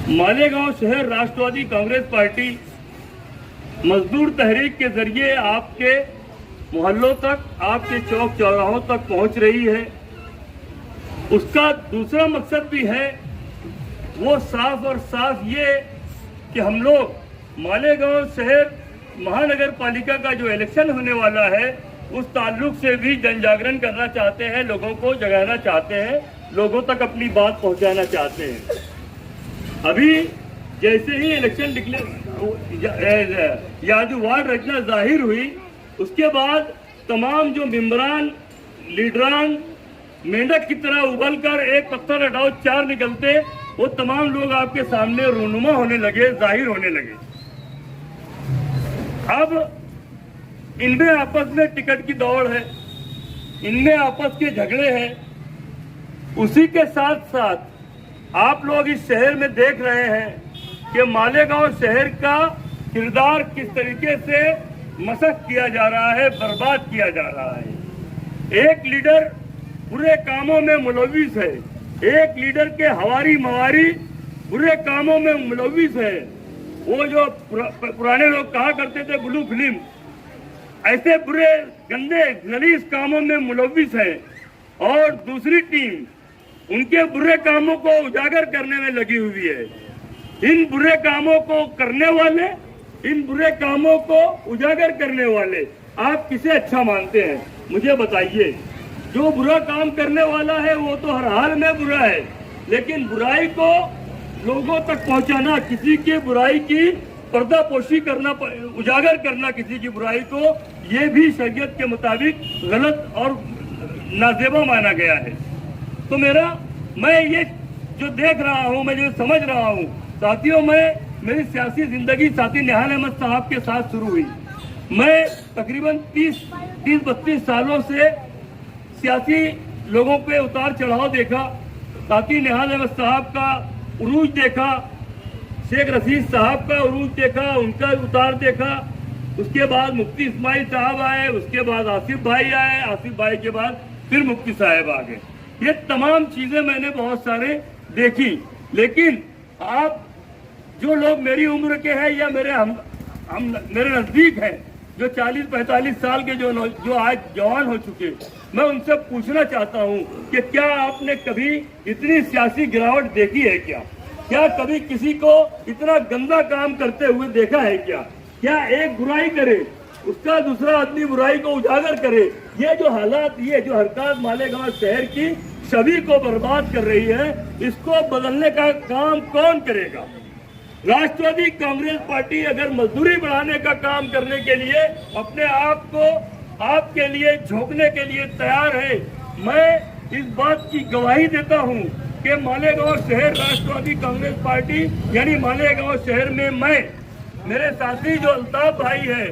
मालेगांव शहर राष्ट्रवादी कांग्रेस पार्टी मजदूर तहरीक के जरिए आपके मोहल्लों तक, आपके चौक चौराहों तक पहुंच रही है। उसका दूसरा मकसद भी है, वो साफ और साफ ये कि हम लोग मालेगांव शहर महानगर पालिका का जो इलेक्शन होने वाला है, उस ताल्लुक से भी जन जागरण करना चाहते हैं, लोगों को जगाना चाहते हैं, लोगों तक अपनी बात पहुंचाना चाहते हैं। अभी जैसे ही इलेक्शन यादू वार्ड रचना जाहिर हुई, उसके बाद तमाम जो मेंबरान, लीडरान मेंढक की तरह उबल कर एक पत्थर हटाओ चार निकलते, वो तमाम लोग आपके सामने रूनुमा होने लगे, जाहिर होने लगे। अब इनमें आपस में टिकट की दौड़ है, इनमें आपस के झगड़े हैं। उसी के साथ साथ आप लोग इस शहर में देख रहे हैं कि मालेगांव शहर का किरदार किस तरीके से मशक किया जा रहा है, बर्बाद किया जा रहा है। एक लीडर बुरे कामों में मुलविस है, एक लीडर के हवारी मवारी बुरे कामों में मुलविस है। वो जो पुराने लोग कहा करते थे ब्लू फिल्म, ऐसे बुरे गंदे गलीज कामों में मुलविस है। और दूसरी टीम उनके बुरे कामों को उजागर करने में लगी हुई है। इन बुरे कामों को करने वाले, इन बुरे कामों को उजागर करने वाले आप किसे अच्छा मानते हैं, मुझे बताइए। जो बुरा काम करने वाला है वो तो हर हाल में बुरा है, लेकिन बुराई को लोगों तक पहुंचाना, किसी की बुराई की पर्दापोशी करना, उजागर करना किसी की बुराई को, ये भी शरीयत के मुताबिक गलत और नाजेबा माना गया है। तो मैं ये जो देख रहा हूँ, मैं जो समझ रहा हूँ साथियों, मेरी सियासी जिंदगी साथी निहाल अहमद साहब के साथ शुरू हुई। मैं तकरीबन 30-32 सालों से सियासी लोगों पे उतार चढ़ाव देखा। साथी निहाल अहमद साहब का उरूज देखा, शेख रशीद साहब का उरूज देखा, उनका उतार देखा। उसके बाद मुफ्ती इस्माइल साहब आए, उसके बाद आसिफ भाई आए, आसिफ भाई के बाद फिर मुफ्ती साहब आ गए। ये तमाम चीजें मैंने बहुत सारे देखी। लेकिन आप जो लोग मेरी उम्र के हैं या मेरे नजदीक हैं, जो 40-45 साल के जो आज जवान हो चुके, मैं उनसे पूछना चाहता हूं कि क्या आपने कभी इतनी सियासी गिरावट देखी है क्या कभी किसी को इतना गंदा काम करते हुए देखा है क्या एक बुराई करे, उसका दूसरा आदमी बुराई को उजागर करे। ये जो हालात, ये जो हरकत मालेगांव शहर की छवि को बर्बाद कर रही है, इसको बदलने का काम कौन करेगा? राष्ट्रवादी कांग्रेस पार्टी अगर मजदूरी बढ़ाने का काम करने के लिए अपने आप को आपके लिए झोंकने के लिए तैयार है, मैं इस बात की गवाही देता हूं कि मालेगांव शहर राष्ट्रवादी कांग्रेस पार्टी यानी मालेगांव शहर में मैं, मेरे साथी जो अल्ताफ भाई है,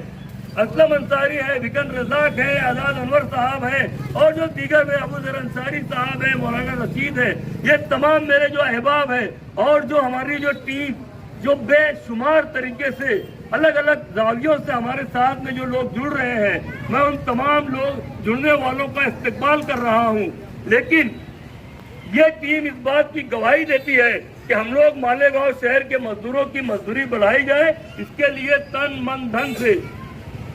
असलम अंसारी है, विकन रजाक है, आजाद अनवर साहब है और जो दीगर में अबू जर अंसारी साहब है, मौलाना रशीद है, ये तमाम मेरे जो अहबाब है और जो हमारी जो टीम जो बेशुमार तरीके से अलग अलग जावियों से हमारे साथ में जो लोग जुड़ रहे हैं, मैं उन तमाम लोग जुड़ने वालों का इस्तेकबाल कर रहा हूं। लेकिन ये टीम इस बात की गवाही देती है कि हम लोग मालेगांव शहर के मजदूरों की मजदूरी बढ़ाई जाए, इसके लिए तन मन धन से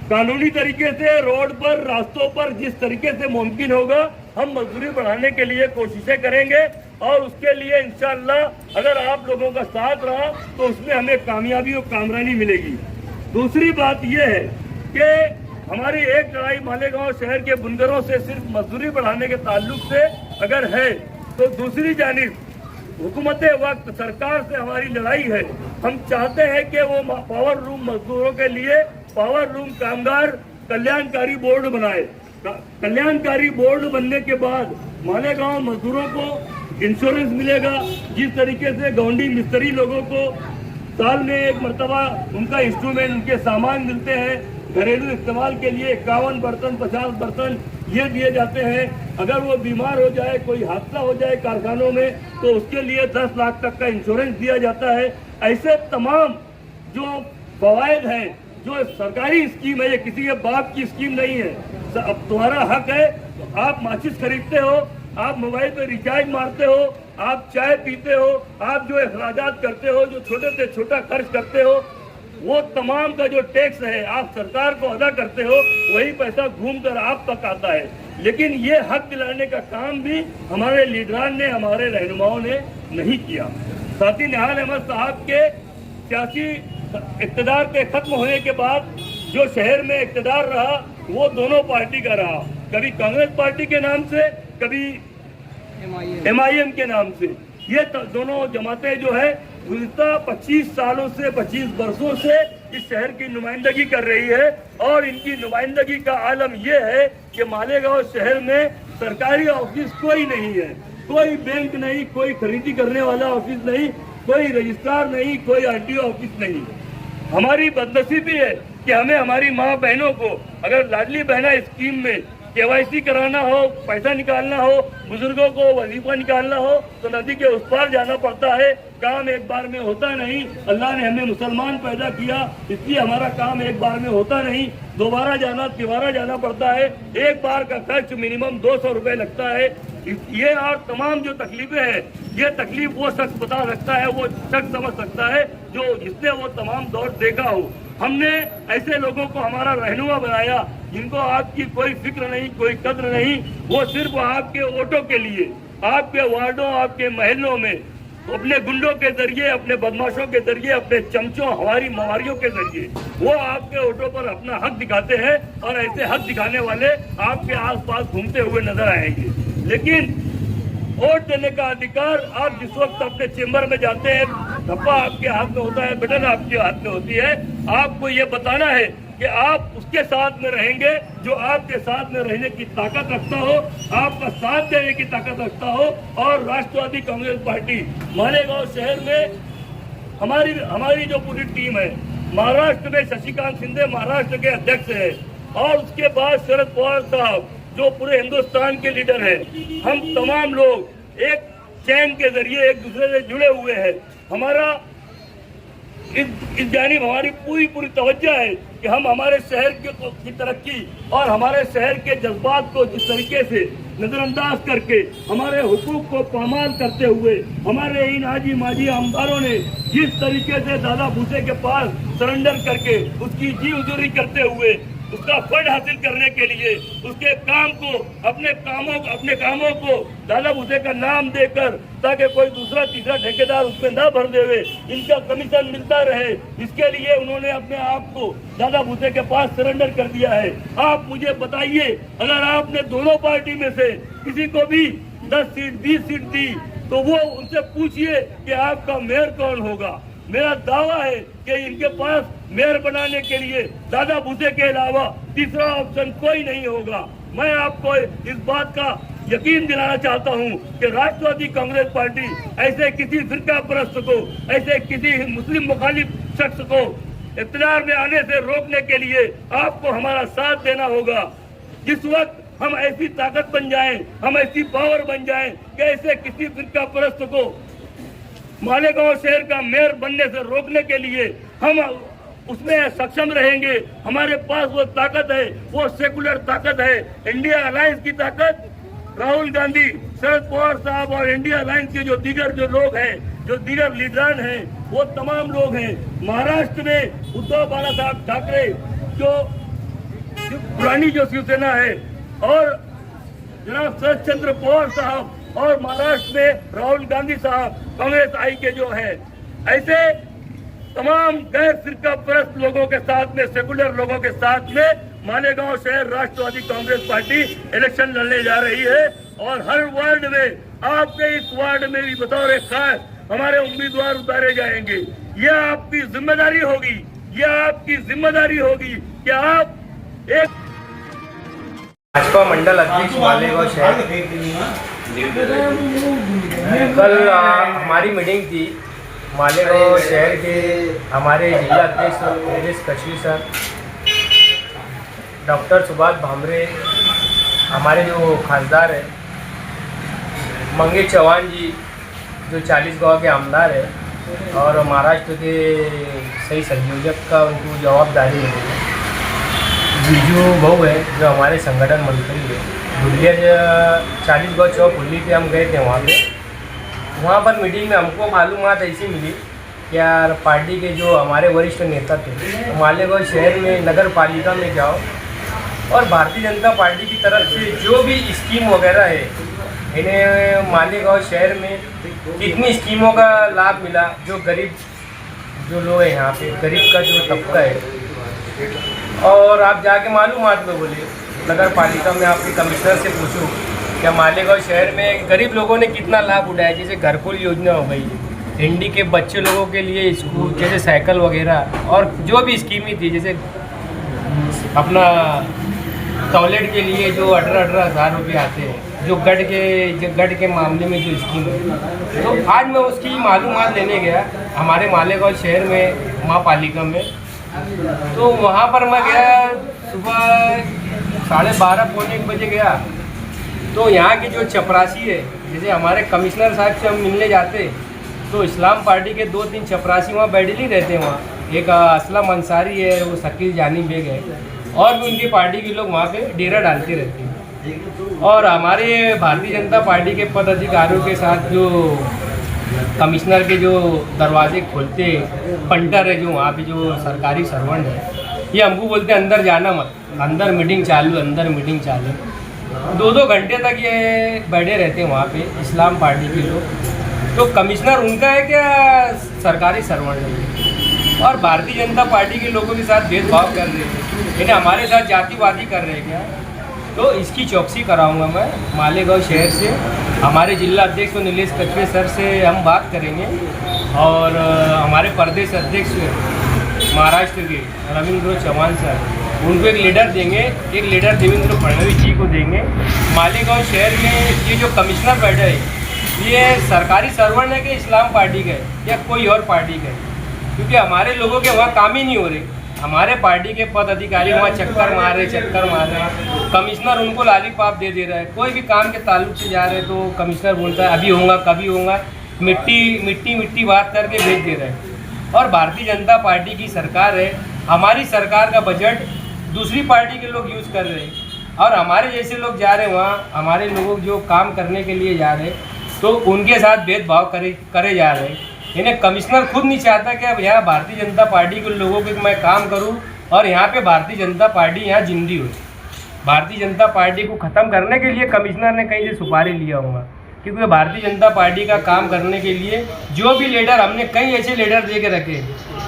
कानूनी तरीके से रोड पर, रास्तों पर जिस तरीके से मुमकिन होगा हम मजदूरी बढ़ाने के लिए कोशिशें करेंगे और उसके लिए इंशाअल्लाह अगर आप लोगों का साथ रहा तो उसमें हमें कामयाबी और कामरानी मिलेगी। दूसरी बात यह है कि हमारी एक लड़ाई मालेगांव शहर के बुनकरों से सिर्फ मजदूरी बढ़ाने के ताल्लुक से अगर है, तो दूसरी जानिब हुकूमत वक्त सरकार से हमारी लड़ाई है। हम चाहते हैं कि वो पावर लूम मजदूरों के लिए पावर लूम कामगार कल्याणकारी बोर्ड बनाए कल्याणकारी बोर्ड बनने के बाद मालेगांव मजदूरों को इंश्योरेंस मिलेगा। जिस तरीके से गौंडी मिस्त्री लोगों को साल में एक मरतबा उनका इंस्ट्रूमेंट, उनके सामान मिलते हैं, घरेलू इस्तेमाल के लिए 51 बर्तन 50 बर्तन ये दिए जाते हैं। अगर वो बीमार हो जाए, कोई हादसा हो जाए कारखानों में, तो उसके लिए 10 लाख तक का इंश्योरेंस दिया जाता है। ऐसे तमाम जो फवायद हैं, जो सरकारी स्कीम है, ये किसी के बाप की स्कीम नहीं है। अब तुम्हारा हक है, तो आप माचिस खरीदते हो, आप मोबाइल पे रिचार्ज मारते हो, आप चाय पीते हो, आप जो अखराजात करते हो, जो छोटे से छोटा खर्च करते हो, वो तमाम का जो टैक्स है आप सरकार को अदा करते हो, वही पैसा घूम कर आप तक आता है। लेकिन ये हक दिलाने का काम भी हमारे लीडरान ने, हमारे रहनुमाओं ने नहीं किया। साथ ही निहाल अहमद साहब के सियासी इक़्तिदार के खत्म होने के बाद जो शहर में इक़्तिदार रहा, वो दोनों पार्टी का रहा, कभी कांग्रेस पार्टी के नाम से, कभी MIM के नाम से। ये दोनों जमातें जो है गुज़िश्ता 25 सालों से, 25 वर्षों से इस शहर की नुमाइंदगी कर रही है। और इनकी नुमाइंदगी का आलम यह है कि मालेगांव शहर में सरकारी ऑफिस कोई नहीं है, कोई बैंक नहीं, कोई खरीदी करने वाला ऑफिस नहीं, कोई रजिस्ट्रार नहीं, कोई RTO ऑफिस नहीं। हमारी बदनसीबी है कि हमें हमारी माँ बहनों को अगर लाडली बहना स्कीम में KYC कराना हो, पैसा निकालना हो, बुजुर्गों को वजीफा निकालना हो, तो नदी के उस पार जाना पड़ता है। काम एक बार में होता नहीं। अल्लाह ने हमें मुसलमान पैदा किया, इसलिए हमारा काम एक बार में होता नहीं, दोबारा जाना, तिबारा जाना पड़ता है। एक बार का खर्च मिनिमम 200 रुपए लगता है। ये और तमाम जो तकलीफें हैं, ये तकलीफ वो शख्स बता सकता है, वो शख्स समझ सकता है जो जिसने वो तमाम दौर देखा हो। हमने ऐसे लोगों को हमारा रहनुमा बनाया जिनको आपकी कोई फिक्र नहीं, कोई कद्र नहीं। वो सिर्फ आपके वोटों के लिए, आपके वार्डों, आपके महलों में अपने गुंडों के जरिए, अपने बदमाशों के जरिए, अपने चमचों, हमारी मवारियों के जरिए वो आपके वोटों पर अपना हक दिखाते हैं। और ऐसे हक दिखाने वाले आपके आसपास घूमते हुए नजर आएंगे। लेकिन वोट देने का अधिकार, आप जिस वक्त अपने चेंबर में जाते हैं, धब्बा आपके हाथ में होता है, बटन आपके हाथ में होती है, आपको ये बताना है कि आप उसके साथ में रहेंगे जो आपके साथ में रहने की ताकत रखता हो, आपका साथ देने की ताकत रखता हो। और राष्ट्रवादी कांग्रेस पार्टी मालेगांव शहर में हमारी जो पूरी टीम है, महाराष्ट्र में शशिकांत शिंदे महाराष्ट्र के अध्यक्ष है, और उसके बाद शरद पवार साहब जो पूरे हिंदुस्तान के लीडर हैं। हम तमाम लोग एक चैन के जरिए एक दूसरे से जुड़े हुए हैं। हमारा इस जानिब हमारी पूरी तवज्जो है कि हम हमारे शहर की तरक्की और हमारे शहर के जज्बात को जिस तरीके से नजरअंदाज करके, हमारे हुकूक को पामाल करते हुए, हमारे इन आजी माजी आमदारों ने जिस तरीके से दादा भूसे के पास सरेंडर करके उसकी जी उजूरी करते हुए उसका फंड हासिल करने के लिए उसके काम को, अपने कामों को दादा भूसे का नाम देकर, ताकि कोई दूसरा तीसरा ठेकेदार उसमें न भर देवे, इनका कमीशन मिलता रहे, इसके लिए उन्होंने अपने आप को दादा भूसे के पास सरेंडर कर दिया है। आप मुझे बताइए, अगर आपने दोनों पार्टी में से किसी को भी 10 सीट 20 सीट दी, तो वो उनसे पूछिए कि आपका मेयर कौन होगा। मेरा दावा है कि इनके पास मेयर बनाने के लिए दादा भूसे के अलावा तीसरा ऑप्शन कोई नहीं होगा। मैं आपको इस बात का यकीन दिलाना चाहता हूं कि राष्ट्रवादी कांग्रेस पार्टी ऐसे किसी फिरका परस्त को, ऐसे किसी मुस्लिम मुखालिफ शख्स को इक़्तिदार में आने से रोकने के लिए आपको हमारा साथ देना होगा। जिस वक्त हम ऐसी ताकत बन जाएं, हम ऐसी पावर बन जाएं कि ऐसे किसी फिरका परस्त को मालेगांव शहर का मेयर बनने से रोकने के लिए हम उसमें सक्षम रहेंगे। हमारे पास वो ताकत है, वो सेकुलर ताकत है, इंडिया अलायंस की ताकत। राहुल गांधी, शरद पवार साहब और इंडिया अलायंस के जो लोग हैं, जो दीगर लीडरान हैं, वो तमाम लोग हैं। महाराष्ट्र में उद्धव बाला साहब ठाकरे जो पुरानी जो शिवसेना है, और जनाब शरद चंद्र पवार साहब, और महाराष्ट्र में राहुल गांधी साहब कांग्रेस आई के जो है, ऐसे तमाम गैर फिरका परस्त लोगों के साथ में, सेकुलर लोगों के साथ में मालेगांव शहर राष्ट्रवादी कांग्रेस पार्टी इलेक्शन लड़ने जा रही है। और हर वार्ड में, आपके इस वार्ड में भी बतौर खास हमारे उम्मीदवार उतारे जाएंगे। यह आपकी जिम्मेदारी होगी, यह आपकी जिम्मेदारी होगी कि आप एक भाजपा मंडल अध्यक्ष मालेगांव शहर। कल हमारी मीटिंग थी मालेगांव शहर के हमारे जिला अध्यक्ष नीलेश कछवी सर, डॉक्टर सुभाष भामरे, हमारे जो खासदार है मंगेश चौहान जी जो 40 गांव के आमदार है, और महाराष्ट्र के सही संयोजक का उनको जवाबदारी है। बीजू बहू है जो हमारे संगठन मंत्री है। गुड़ियर 40 गाँव चौक खुली पे हम गए थे वहाँ पर मीटिंग में हमको मालूमात ऐसी मिली कि यार पार्टी के जो हमारे वरिष्ठ नेता थे मालेगांव शहर में नगर पालिका में जाओ और भारतीय जनता पार्टी की तरफ से जो भी स्कीम वगैरह है, इन्हें मालेगांव शहर में कितनी स्कीमों का लाभ मिला, जो गरीब जो लोग हैं यहाँ पे, गरीब का जो तबका है, और आप जाके मालूमात में बोले नगर पालिका में आपके कमिश्नर से पूछो क्या मालेगांव शहर में गरीब लोगों ने कितना लाभ उठाया। जैसे घरकुल योजना हो गई, हिंदी के बच्चे लोगों के लिए स्कूल, जैसे साइकिल वगैरह, और जो भी स्कीमें थी, जैसे अपना टॉयलेट के लिए जो 18,000 रुपये आते हैं, जो गढ़ के मामले में जो स्कीम है, तो आज मैं उसकी मालूमात लेने गया हमारे मालेगांव शहर में महापालिका में। तो वहाँ पर मैं गया सुबह 12:30 पौने 1 बजे गया। तो यहाँ की जो चपरासी है, जैसे हमारे कमिश्नर साहब से हम मिलने जाते तो इस्लाम पार्टी के 2-3 चपरासी वहाँ बैठे ही रहते हैं। वहाँ एक असलम अंसारी है, वो शकील जानी बेग है, और भी उनकी पार्टी के लोग वहाँ पे डेरा डालते रहते हैं। और हमारे भारतीय जनता पार्टी के पदाधिकारियों के साथ जो कमिश्नर के जो दरवाजे खोलते पंटर है, जो वहाँ पे जो सरकारी सर्वेंट है, ये हमको बोलते हैं अंदर जाना मत, अंदर मीटिंग चालू, अंदर मीटिंग चालू। 2-2 घंटे तक ये बैठे रहते हैं वहाँ पे इस्लाम पार्टी के लोग। तो कमिश्नर उनका है क्या सरकारी सर्वेंट है? और भारतीय जनता पार्टी के लोगों के साथ भेदभाव कर रहे हैं, इन्हें हमारे साथ जातिवादी कर रहे हैं क्या? तो इसकी चौकसी कराऊंगा मैं मालेगांव शहर से। हमारे जिला अध्यक्ष नीलेश कछवी सर से हम बात करेंगे, और हमारे प्रदेश अध्यक्ष महाराष्ट्र के रविंद्र चौहान सर, उनको एक लीडर देंगे, एक लीडर देवेंद्र फडणवीस जी को देंगे। मालेगांव शहर में ये जो कमिश्नर बैठा है, ये सरकारी सर्वेंट है कि इस्लाम पार्टी का है या कोई और पार्टी का है? क्योंकि हमारे लोगों के वहाँ काम ही नहीं हो रहे। हमारे पार्टी के पद अधिकारी वहाँ चक्कर मार रहे हैं, कमिश्नर उनको लालीपाप दे रहा है। कोई भी काम के ताल्लुक से जा रहे तो कमिश्नर बोलता है अभी होगा, कभी होगा, मिट्टी बात करके भेज दे रहा है। और भारतीय जनता पार्टी की सरकार है, हमारी सरकार का बजट दूसरी पार्टी के लोग यूज़ कर रहे हैं, और हमारे जैसे लोग जा रहे हैं वहाँ, हमारे लोग जो काम करने के लिए जा रहे हैं तो उनके साथ भेदभाव करे जा रहे हैं। इन्हें कमिश्नर खुद नहीं चाहता कि अब यहाँ भारतीय जनता पार्टी के लोगों के मैं काम करूँ और यहाँ पे भारतीय जनता पार्टी यहाँ जिंदी हो। भारतीय जनता पार्टी को ख़त्म करने के लिए कमिश्नर ने कहीं से सुपारी लिया होगा, क्योंकि भारतीय जनता पार्टी का काम करने के लिए जो भी लीडर, हमने कई ऐसे लीडर दे के रखे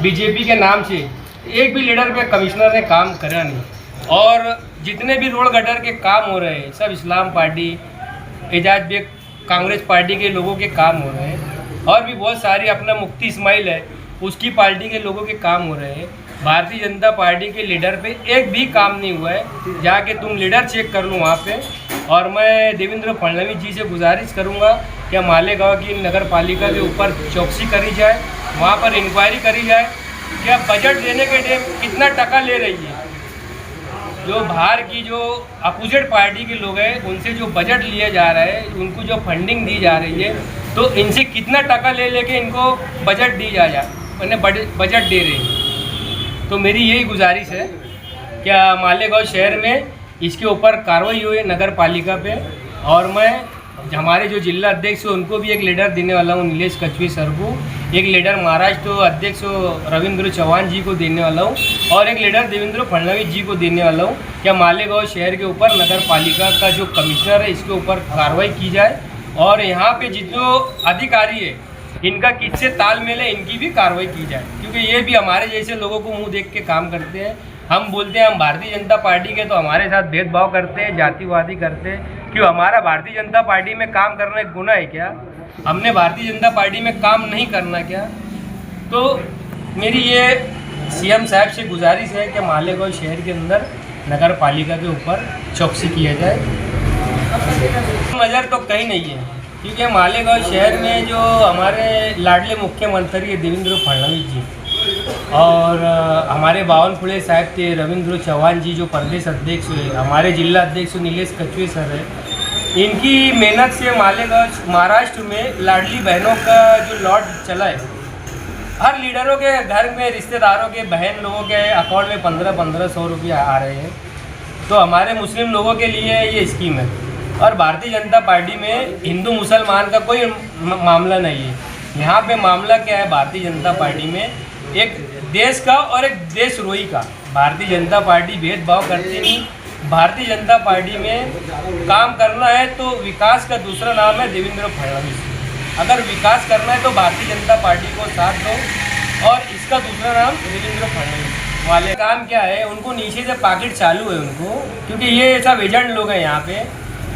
बीजेपी के नाम से, एक भी लीडर पे कमिश्नर ने काम करा नहीं। और जितने भी रोड गटर के काम हो रहे हैं सब इस्लाम पार्टी, एजाज बेग कांग्रेस पार्टी के लोगों के काम हो रहे हैं, और भी बहुत सारी, अपना मुफ्ती इस्माइल है उसकी पार्टी के लोगों के काम हो रहे हैं। भारतीय जनता पार्टी के लीडर पे एक भी काम नहीं हुआ है। जाके तुम लीडर चेक कर लो वहाँ पे। और मैं देवेंद्र फडणवीस जी से गुजारिश करूँगा कि मालेगांव की नगर पालिका के ऊपर चौकसी करी जाए, वहाँ पर इंक्वायरी करी जाए क्या बजट देने के टाइम कितना टका ले रही है। जो बाहर की जो अपोजिट पार्टी के लोग हैं उनसे जो बजट लिया जा रहा है, उनको जो फंडिंग दी जा रही है, तो इनसे कितना टका ले लेके इनको बजट दी जाए, उन्हें बजट दे रहे हैं। तो मेरी यही गुजारिश है क्या मालेगांव शहर में इसके ऊपर कार्रवाई हुई नगर पालिका पे। और मैं हमारे जो जिला अध्यक्ष है उनको भी एक लीडर देने वाला हूँ, नीलेश कछवी सर को, एक लीडर महाराष्ट्र अध्यक्ष रविंद्र चौहान जी को देने वाला हूँ, और एक लीडर देवेंद्र फडणवीस जी को देने वाला हूँ। क्या मालेगांव शहर के ऊपर नगर पालिका का जो कमिश्नर है इसके ऊपर कार्रवाई की जाए, और यहाँ पे जितने अधिकारी है इनका किससे तालमेल है इनकी भी कार्रवाई की जाए, क्योंकि ये भी हमारे जैसे लोगों को मुंह देख के काम करते हैं। हम बोलते हैं हम भारतीय जनता पार्टी के, तो हमारे साथ भेदभाव करते हैं, जातिवादी करते हैं। क्यों हमारा भारतीय जनता पार्टी में काम करना एक गुनाह है क्या? हमने भारतीय जनता पार्टी में काम नहीं करना क्या? तो मेरी ये सीएम साहब से गुजारिश है कि मालेगांव शहर के अंदर नगर पालिका के ऊपर चौकसी किया जाए। नज़र तो कहीं नहीं है, क्योंकि मालेगांव शहर में जो हमारे लाडले मुख्यमंत्री देवेंद्र फडणवीस जी और हमारे बावनकुळे साहब थे रविंद्र चौहान जी जो प्रदेश अध्यक्ष हुए, हमारे जिला अध्यक्ष नीलेश कछुए सर है, इनकी मेहनत से मालेगांव महाराष्ट्र में लाडली बहनों का जो लॉट चला है, हर लीडरों के घर में रिश्तेदारों के बहन लोगों के अकाउंट में 1500 रुपये आ रहे हैं। तो हमारे मुस्लिम लोगों के लिए ये स्कीम है। और भारतीय जनता पार्टी में हिंदू मुसलमान का कोई मामला नहीं है। यहाँ पे मामला क्या है, भारतीय जनता पार्टी में एक देश का और एक देशद्रोही का। भारतीय जनता पार्टी भेदभाव करती नहीं। भारतीय जनता पार्टी में काम करना है तो विकास का दूसरा नाम है देवेंद्र फडणवीस। अगर विकास करना है तो भारतीय जनता पार्टी को साथ दो और इसका दूसरा नाम देवेंद्र फडणवीस वाले। काम क्या है, उनको नीचे से पॉकेट चालू है उनको, क्योंकि ये सब एजेंट लोग हैं यहाँ पे।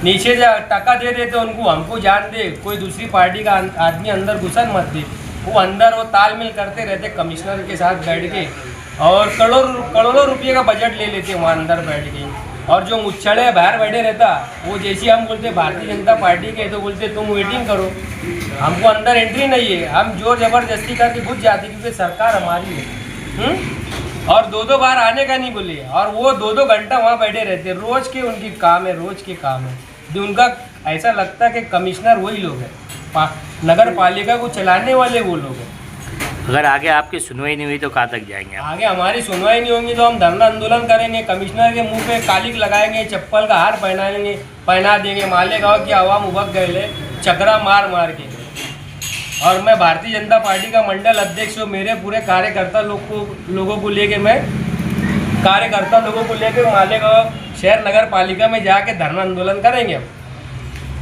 नीचे से टका दे देते उनको, हमको जान दे, कोई दूसरी पार्टी का आदमी अंदर घुसन मत दे। वो अंदर वो तालमेल करते रहते कमिश्नर के साथ बैठ के और करोड़ों रुपये का बजट ले लेते वहाँ अंदर बैठ के। और जो मुच्छड़े बाहर बैठे रहता, वो जैसे हम बोलते भारतीय जनता पार्टी के तो बोलते तुम वेटिंग करो, हमको अंदर एंट्री नहीं है, हम जोर जबरदस्ती करके घुस जाते क्योंकि सरकार हमारी है। और 2-2 बार आने का नहीं बोले, और वो 2-2 घंटा वहाँ बैठे रहते। रोज के उनकी काम है, रोज के काम है। उनका ऐसा लगता है कि कमिश्नर वही लोग हैं, नगर पालिका को चलाने वाले वो लोग हैं। अगर आगे आपकी सुनवाई नहीं हुई तो कहाँ तक जाएंगे? आगे हमारी सुनवाई नहीं होगी तो हम धरना आंदोलन करेंगे, कमिश्नर के मुंह पे कालिक लगाएंगे, चप्पल का हार पहना देंगे। मालेगांव की आवाम उबक गए चकरा मार मार के। और मैं भारतीय जनता पार्टी का मंडल अध्यक्ष हूँ। मेरे पूरे कार्यकर्ता लोगों को लेके मालेगांव शहर नगर पालिका में जाके धरना आंदोलन करेंगे।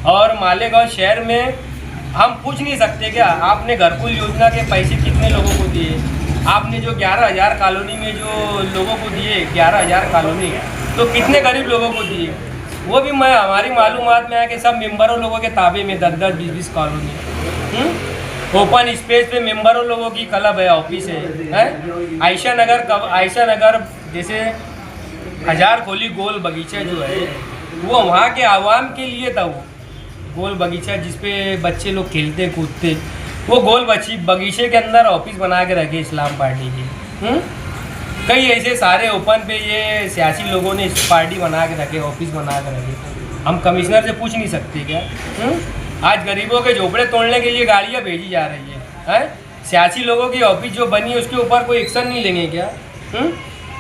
और मालेगांव शहर में हम पूछ नहीं सकते क्या आपने घरकुल योजना के पैसे कितने लोगों को दिए? आपने जो 11,000 कॉलोनी में जो लोगों को दिए 11,000 कॉलोनी, तो कितने गरीब लोगों को दिए? वो भी मैं हमारी मालूमात में है कि सब मेंबरों लोगों के ताबे में 10-10, 20-20 कॉलोनी। ओपन स्पेस पे मेंबरों लोगों की क्लब है, ऑफिस है। आयशा नगर जैसे 1000 खोली गोल बगीचा जो है वो वहाँ के आवाम के लिए था। वो गोल बगीचा जिसपे बच्चे लोग खेलते कूदते, वो गोल बगीचे के अंदर ऑफिस बना के रखे इस्लाम पार्टी के। कई ऐसे सारे ओपन पे ये सियासी लोगों ने पार्टी बना के रखे, ऑफिस बना के रखे। हम कमिश्नर से पूछ नहीं सकते क्या? आज गरीबों के झोपड़े तोड़ने के लिए गाड़ियाँ भेजी जा रही है। सियासी लोगों की ऑफिस जो बनी है उसके ऊपर कोई एक्शन नहीं लेंगे क्या?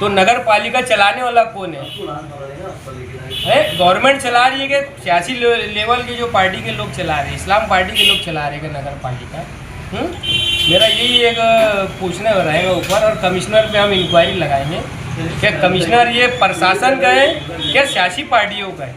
तो नगर पालिका चलाने वाला कौन है? गवर्नमेंट चला रही है कि सियासी लेवल के जो पार्टी के लोग चला रहे हैं, इस्लाम पार्टी के लोग चला रहे हैं नगर पालिका? मेरा यही एक पूछना रहेगा ऊपर। और कमिश्नर पे हम इंक्वायरी लगाएंगे कि कमिश्नर ये प्रशासन का है क्या सियासी पार्टियों का है?